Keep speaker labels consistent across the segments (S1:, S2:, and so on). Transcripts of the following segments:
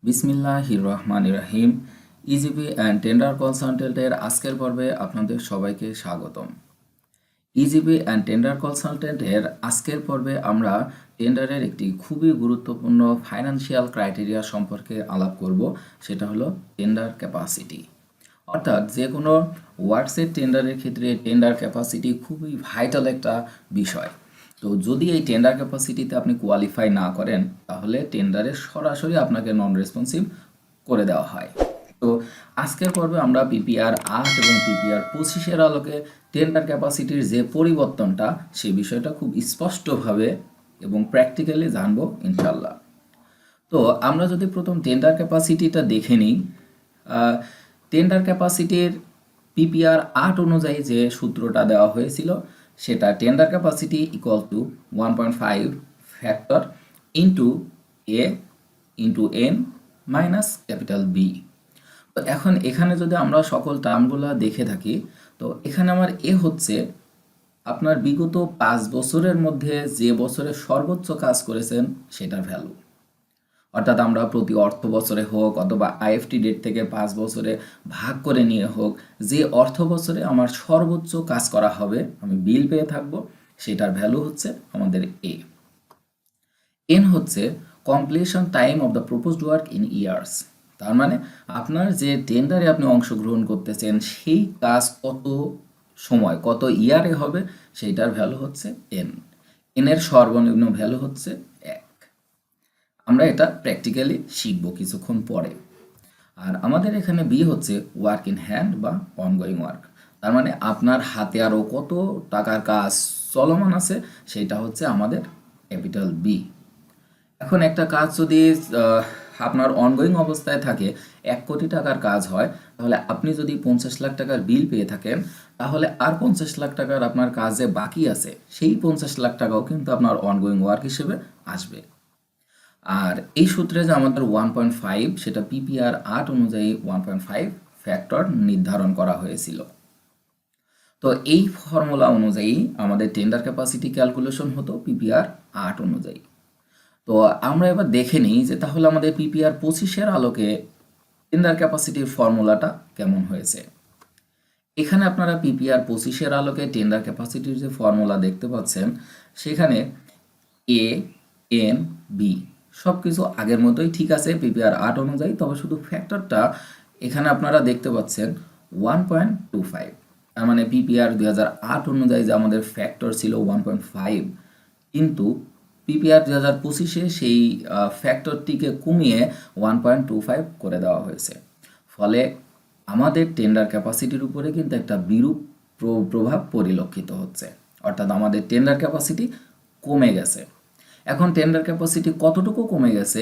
S1: বিসমিল্লাহির রহমানির রহিম। E-GP and tender কনসালটেন্টের আজকের পর্বে আপনাদের সবাইকে স্বাগতম। ইজিপি অ্যান্ড টেন্ডার কনসালটেন্টের আজকের পর্বে আমরা টেন্ডারের একটি খুবই গুরুত্বপূর্ণ ফাইন্যান্সিয়াল ক্রাইটেরিয়া সম্পর্কে আলাপ করব, সেটা হলো টেন্ডার ক্যাপাসিটি। অর্থাৎ যে কোনো ওয়ার্কসের টেন্ডারের ক্ষেত্রে টেন্ডার ক্যাপাসিটি খুবই ভাইটাল একটা বিষয়। তো যদি এই টেন্ডার ক্যাপাসিটিতে আপনি কোয়ালিফাই না করেন, তাহলে টেন্ডারে সরাসরি আপনাকে নন রেসপন্সিভ করে দেওয়া হয়। তো আজকের পর্বে আমরা পিপিআর 8 এবং পিপিআর 25-এর আলোকে টেন্ডার ক্যাপাসিটির যে পরিবর্তনটা, সেই বিষয়টা খুব স্পষ্টভাবে এবং প্র্যাকটিক্যালি জানবো ইনশাল্লাহ। তো আমরা যদি প্রথম টেন্ডার ক্যাপাসিটিটা দেখে নিই, টেন্ডার ক্যাপাসিটির পিপিআর 8 অনুযায়ী যে সূত্রটা দেওয়া হয়েছিল, সেটা tender capacity equal to 1.5 factor into A into N minus capital B. তো এখন এখানে যদি আমরা সকল টার্মগুলো দেখে থাকি, তো এখানে আমার এ হচ্ছে আপনার বিগত 5 বছরের মধ্যে যে বছরে সর্বোচ্চ কাজ করেছেন সেটার ভ্যালু। অর্থাৎ আমরা প্রতি অর্থ বছরে হোক অথবা আইএফটি ডেট থেকে 5 বছরে ভাগ করে নিয়ে হোক, যে অর্থ বছরে আমার সর্বোচ্চ কাজ করা হবে, আমি বিল পেয়ে থাকবো, সেটার ভ্যালু হচ্ছে আমাদের এ। এন হচ্ছে completion time of the proposed work in years. তার মানে আপনার যে টেন্ডারে আপনি অংশগ্রহণ করতেছেন, সেই কাজ কত সময়, কত ইয়ারে হবে, সেইটার ভ্যালু হচ্ছে এন। এনের সর্বনিম্ন ভ্যালু হচ্ছে 1। আমরা এটা প্র্যাকটিক্যালি শিখব কিছুক্ষণ পরে। আর আমাদের এখানে বি হচ্ছে ওয়ার্ক ইন হ্যান্ড বা অনগোয়িং ওয়ার্ক। তার মানে আপনার হাতে আরও কত টাকার কাজ চলমান আছে, সেটা হচ্ছে আমাদের ক্যাপিটাল বি। এখন একটা কাজ যদি আপনার অনগোয়িং অবস্থায় থাকে, 1 কোটি টাকার কাজ হয়, তাহলে আপনি যদি 50 লাখ টাকার বিল পেয়ে থাকেন, তাহলে আর 50 লাখ টাকার আপনার কাজ যে বাকি আছে, সেই 50 লাখ টাকাও কিন্তু আপনার অনগোয়িং ওয়ার্ক হিসেবে আসবে। আর এই সূত্রে যে আমাদের 1.5, সেটা পিপিআর 8 অনুযায়ী 1.5 ফ্যাক্টর নির্ধারণ করা হয়েছিল। তো এই ফর্মুলা অনুযায়ী আমাদের টেন্ডার ক্যাপাসিটি ক্যালকুলেশন হতো পিপিআর 8 অনুযায়ী। তো আমরা এবার দেখে নিই যে তাহলে আমাদের পিপিআর 25-এর আলোকে টেন্ডার ক্যাপাসিটির ফর্মুলাটা কেমন হয়েছে। এখানে আপনারা পিপিআর 25-এর আলোকে টেন্ডার ক্যাপাসিটির যে ফর্মুলা দেখতে পাচ্ছেন, সেখানে এ এন বি সব কিছু আগের মতোই ঠিক আছে পিপিআর 8 অনুযায়ী, তবে শুধু ফ্যাক্টরটা এখানে আপনারা দেখতে পাচ্ছেন 1.25। তার মানে পিপিআর 2008 অনুযায়ী যে আমাদের ফ্যাক্টর ছিল 1.5, কিন্তু পিপিআর 2025-এ সেই ফ্যাক্টরটিকে কমিয়ে 1.25 করে দেওয়া হয়েছে। ফলে আমাদের টেন্ডার ক্যাপাসিটির উপরে কিন্তু একটা বিরূপ প্রভাব পরিলক্ষিত হচ্ছে। অর্থাৎ আমাদের টেন্ডার ক্যাপাসিটি কমে গেছে। এখন টেন্ডার ক্যাপাসিটি কতটুকু কমে গেছে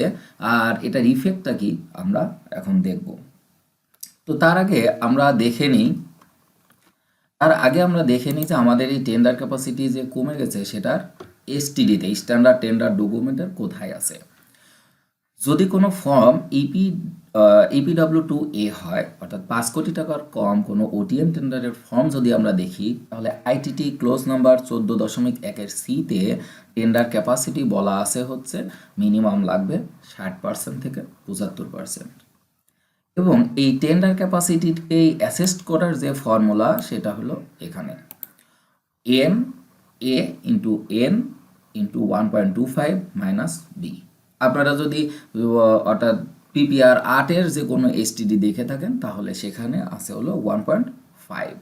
S1: আর এটার ইফেক্টটা কি, আমরা এখন দেখব। তো তার আগে আমরা দেখে নিই যে আমাদের এই টেন্ডার ক্যাপাসিটি যে কমে গেছে, সেটার এসটিডিতে, স্ট্যান্ডার্ড টেন্ডার ডকুমেন্টের কোথায় আছে। যদি কোনো ফর্ম EPW2A হয়, অর্থাৎ 5 কোটি টাকার কম কোনো ওটিএম টেন্ডারের ফর্ম যদি আমরা দেখি, তাহলে আইটিটি ক্লোজ নাম্বার 14.1-এর সিতে টেন্ডার ক্যাপাসিটি বলা আছে হচ্ছে মিনিমাম লাগবে 60% থেকে 75%। এবং এই টেন্ডার ক্যাপাসিটিকে অ্যাসেস্ট করার যে ফর্মুলা, সেটা হলো এখানে M A into N into 1.25 minus B. আপনারা যদি অর্থাৎ পিপিআর 8-এর যে কোনো এসটিডি দেখে থাকেন, তাহলে সেখানে আছে হলো 1.5।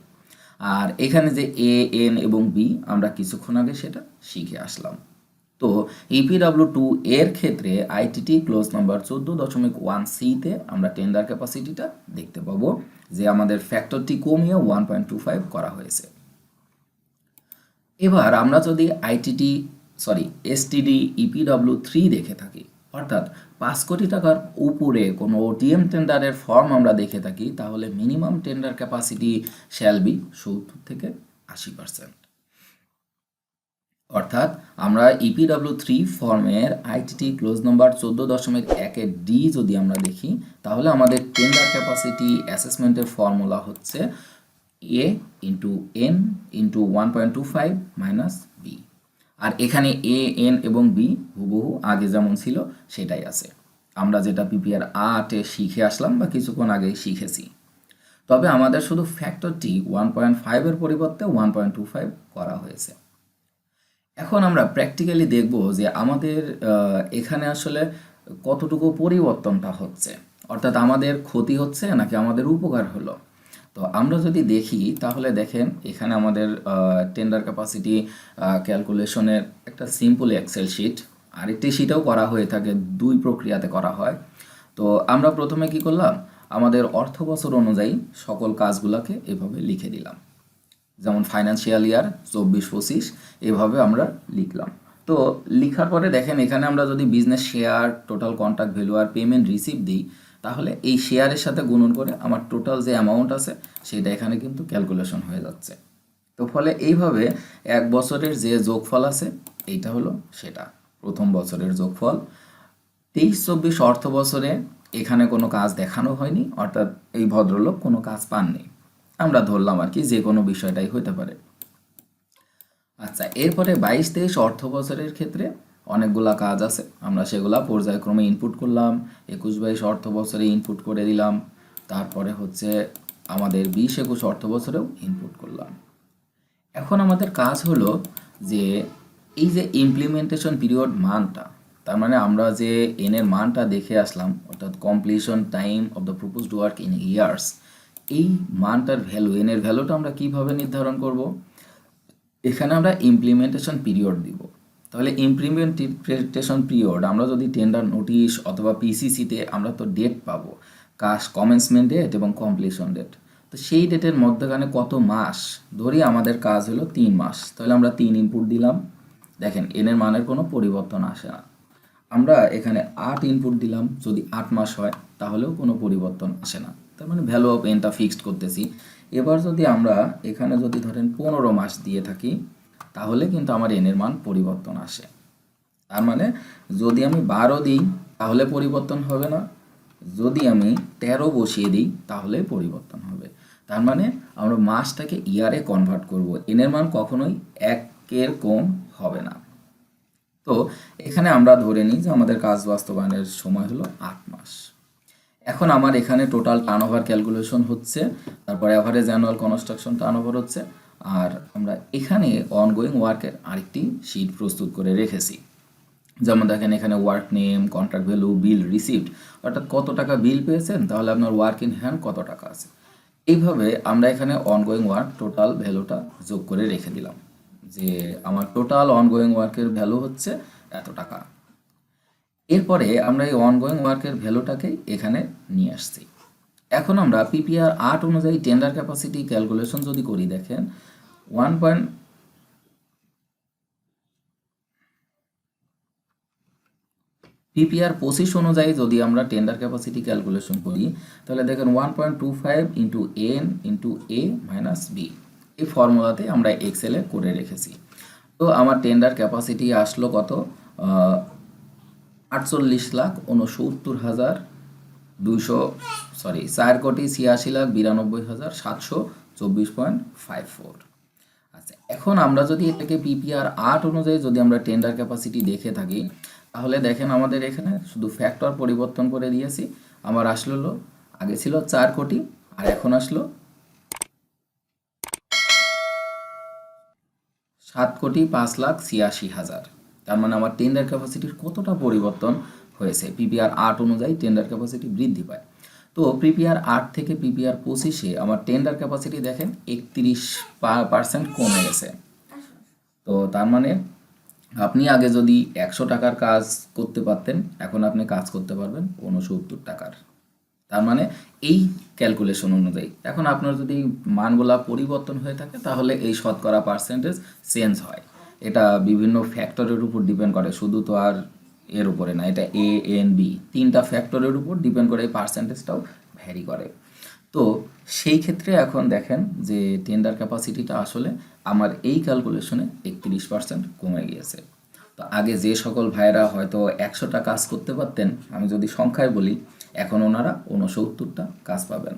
S1: আর এখানে যে এ এন এবং বি, আমরা কিছুক্ষণ আগে সেটা শিখে আসলাম। তো EPW2 এর ক্ষেত্রে আইটিটি ক্লোজ নাম্বার 14.1C-তে আমরা টেন্ডার ক্যাপাসিটিটা দেখতে পাবো যে আমাদের ফ্যাক্টরটি কমিয়ে 1.25 করা হয়েছে। এবার আমরা যদি এসটিডি EPW3 দেখে থাকি, অর্থাৎ 5 কোটি টাকার উপরে কোনো ওটিএম টেন্ডারের ফর্ম আমরা দেখে থাকি, তাহলে minimum tender capacity shall be 70 থেকে 80%। অর্থাৎ আমরা EPW3 ফর্মের আইটিটি ক্লোজ নাম্বার 14.1-এর ডি যদি আমরা দেখি, তাহলে আমাদের টেন্ডার ক্যাপাসিটি অ্যাসেসমেন্টের ফর্মুলা হচ্ছে A into N into 1.25 minus B. আর এখানে এ এন এবং বি হুবহু আগে যেমন ছিল সেটাই আছে। আমরা যেটা পিপিআর 8-এ শিখে আসলাম বা কিছুক্ষণ আগেই শিখেছি। তবে আমাদের শুধু ফ্যাক্টরটি 1.5-এর পরিবর্তে 1.25 করা হয়েছে। এখন আমরা প্র্যাকটিক্যালি দেখব যে আমাদের এখানে আসলে কতটুকু পরিবর্তনটা হচ্ছে, অর্থাৎ আমাদের ক্ষতি হচ্ছে নাকি আমাদের উপকার হলো। তো আমরা যদি দেখি তাহলে দেখেন এখানে আমাদের টেন্ডার ক্যাপাসিটি ক্যালকুলেশনের একটা সিম্পল এক্সেল শিট, আরেকটি শিটেও করা হয়ে থাকে, দুই প্রক্রিয়াতে করা হয়। তো আমরা প্রথমে কি করলাম, আমাদের অর্থ বছর অনুযায়ী সকল কাজগুলোকে এভাবে লিখে দিলাম, যেমন ফাইন্যান্সিয়াল ইয়ার 24-25 এভাবে আমরা লিখলাম। তো লিখার পরে দেখেন এখানে আমরা যদি business share, total contract value আর পেমেন্ট রিসিভ দিই, তাহলে এই শেয়ারের সাথে গুণন করে আমার টোটাল যে অ্যামাউন্ট আছে সেটা এখানে কিন্তু ক্যালকুলেশন হয়ে যাচ্ছে। তো ফলে এইভাবে এক বছরের যে যোগফল আছে এইটা হলো সেটা প্রথম বছরের যোগফল। 23-24 অর্থ বছরে এখানে কোনো কাজ দেখানো হয়নি, অর্থাৎ এই ভদ্রলোক কোনো কাজ পাননি, আমরা ধরলাম আর কি, যে কোনো বিষয়টাই হতে পারে। আচ্ছা, এরপরে 22-23 অর্থ বছরের ক্ষেত্রে অনেকগুলা কাজ আছে, আমরা সেগুলা পর্যায়ক্রমে ইনপুট করলাম। 21-22 অর্থ বছরে ইনপুট করে দিলাম, তারপরে হচ্ছে আমাদের 20-21 অর্থ বছরেও ইনপুট করলাম। এখন আমাদের কাজ হলো যে এই যে ইমপ্লিমেন্টেশন পিরিয়ড মানটা, তার মানে আমরা যে এন এর মানটা দেখে আসলাম, অর্থাৎ completion time of the proposed work in years, এই মানটার ভ্যালু, এন এর ভ্যালুটা আমরা কিভাবে নির্ধারণ করব? এখানে আমরা ইমপ্লিমেন্টেশন পিরিয়ড দিব। তাহলে ইমপ্লিমেন্টেশন পিরিয়ড আমরা যদি টেন্ডার নোটিশ অথবা পিসিসিতে আমরা তো ডেট পাবো, কাজ কমেন্সমেন্ট ডেট এবং কমপ্লিশন ডেট। তো সেই ডেটের মধ্যখানে কত মাস, ধরি আমাদের কাজ হলো 3 মাস, তাহলে আমরা 3 ইনপুট দিলাম। দেখেন এনের মানের কোনো পরিবর্তন আসে না। আমরা এখানে 8 ইনপুট দিলাম, যদি 8 মাস হয় তাহলেও কোনো পরিবর্তন আসে না, তার মানে ভ্যালু অফ এনটা ফিক্সড করতেছি। এবার যদি আমরা এখানে যদি ধরেন 15 মাস দিয়ে থাকি, তাহলে কিন্তু আমার এনের মান পরিবর্তন আসে। তার মানে যদি আমি 12 দিই তাহলে পরিবর্তন হবে না, যদি আমি 13 বসিয়ে দিই তাহলে পরিবর্তন হবে। তার মানে আমরা মাসটাকে ইয়ারে কনভার্ট করব, এনের মান কখনোই 1-এর কম হবে না। তো এখানে আমরা ধরে নিই যে আমাদের কাজ বাস্তবায়নের সময় হলো 8 মাস। এখন আমার এখানে টোটাল টার্নওভার ক্যালকুলেশন হচ্ছে, তারপর অ্যাভারেজ অ্যানুয়াল কনস্ট্রাকশন টার্নওভার হচ্ছে, আর আমরা এখানে অনগোয়িং ওয়ার্কের আরেকটি শিট প্রস্তুত করে রেখেছি। যেমন দেখেন এখানে ওয়ার্ক নেম, কন্ট্রাক্ট ভ্যালু, বিল রিসিভড, অর্থাৎ কত টাকা বিল পেয়েছেন, তাহলে আপনার ওয়ার্ক ইন হ্যান্ড কত টাকা আছে। এইভাবে আমরা এখানে অনগোয়িং ওয়ার্ক টোটাল ভ্যালুটা যোগ করে রেখে দিলাম, যে আমার টোটাল অনগোয়িং ওয়ার্কের ভ্যালু হচ্ছে এত টাকা। এরপরে আমরা এই অনগোয়িং ওয়ার্কের ভ্যালুটাকে এখানে নিয়ে আসছি। এখন আমরা পিপিআর 8 অনুযায়ী টেন্ডার ক্যাপাসিটি ক্যালকুলেশন যদি করি, দেখেন পিপিআর 25 অনুযায়ী যদি আমরা টেন্ডার ক্যাপাসিটি ক্যালকুলেশন করি, তাহলে দেখেন 1.25 ইন্টু এন ইন্টু এ মাইনাস বি, এই ফর্মুলাতে আমরা এক্সেলে করে রেখেছি। তো আমার টেন্ডার ক্যাপাসিটি আসলো কত, 4,86,724,724,54। আচ্ছা, এখন আমরা যদি এটাকে পিপিআর 8 অনুযায়ী যদি আমরা টেন্ডার ক্যাপাসিটি দেখে থাকি, তাহলে দেখেন আমাদের এখানে শুধু ফ্যাক্টর পরিবর্তন করে দিয়েছি। আমার আসলো, আগে ছিল 4 কোটি আর এখন আসলো 7,05,86,000। তার মানে আমার টেন্ডার ক্যাপাসিটির কতটা পরিবর্তন হয়েছে, পিপিআর 8 অনুযায়ী টেন্ডার ক্যাপাসিটি বৃদ্ধি পায়। তো পিপিআর 8 থেকে পিপিআর 25-এ আমার টেন্ডার ক্যাপাসিটি দেখেন 31% কমে গেছে। তো তার মানে আপনি আগে যদি 100 টাকার কাজ করতে পারতেন, এখন আপনি কাজ করতে পারবেন 69 টাকার। তার মানে এই ক্যালকুলেশন অনুযায়ী এখন আপনার যদি মানগুলা পরিবর্তন হয়ে থাকে, তাহলে এই শতকরা পার্সেন্টেজ চেঞ্জ হয়। এটা বিভিন্ন ফ্যাক্টরের উপর ডিপেন্ড করে, শুধু তো আর এর উপরে না, এটা এ এন বি 3টা ফ্যাক্টরের উপর ডিপেন্ড করে, এই পার্সেন্টেজটাও ভ্যারি করে। তো সেই ক্ষেত্রে এখন দেখেন যে টেন্ডার ক্যাপাসিটিটা আসলে আমার এই ক্যালকুলেশনে 31% কমে গিয়েছে। তো আগে যে সকল ভাইয়েরা হয়তো 100টা কাজ করতে পারতেন, আমি যদি সংখ্যায় বলি, এখন ওনারা 69টা কাজ পাবেন,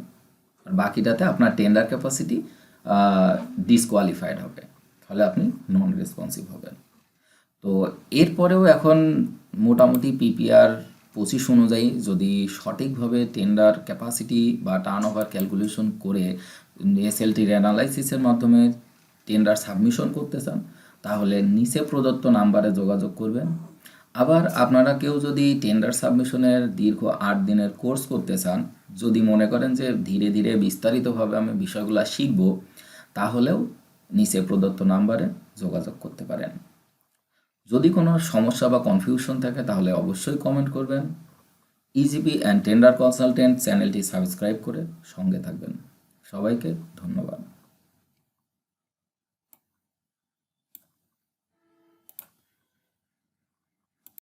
S1: আর বাকিটাতে আপনার টেন্ডার ক্যাপাসিটি ডিসকোয়ালিফাইড হবে, তাহলে আপনি নন রেসপন্সিভ হবেন। তো এরপরেও এখন মোটামুটি পিপিআর 8 অনুযায়ী টেন্ডার ক্যাপাসিটি ক্যালকুলেশন করা হচ্ছে, পিপিআর 8 অনুযায়ী টেন্ডার ক্যাপাসিটি বৃদ্ধি পায়। তো 25 অনুযায়ী যদি সঠিকভাবে টেন্ডার ক্যাপাসিটি বা টার্নওভার ক্যালকুলেশন করে এসএলটির অ্যানালাইসিসের মাধ্যমে টেন্ডার সাবমিশন করতে চান তাহলে নিচে প্রদত্ত নাম্বারে যোগাযোগ করবেন। আবার আপনারা কেউ যদি টেন্ডার সাবমিশনের দীর্ঘ 8 দিনের কোর্স করতে চান, যদি মনে করেন যে ধীরে ধীরে বিস্তারিতভাবে আমি বিষয়গুলো শিখব, তাহলেও নিচে প্রদত্ত নাম্বারে যোগাযোগ করতে পারেন। যদি কোনো সমস্যা বা কনফিউশন থাকে তাহলে অবশ্যই কমেন্ট করবেন। ইজিপি অ্যান্ড টেন্ডার কনসালটেন্ট চ্যানেলটি সাবস্ক্রাইব করে সঙ্গে থাকবেন। সবাইকে ধন্যবাদ।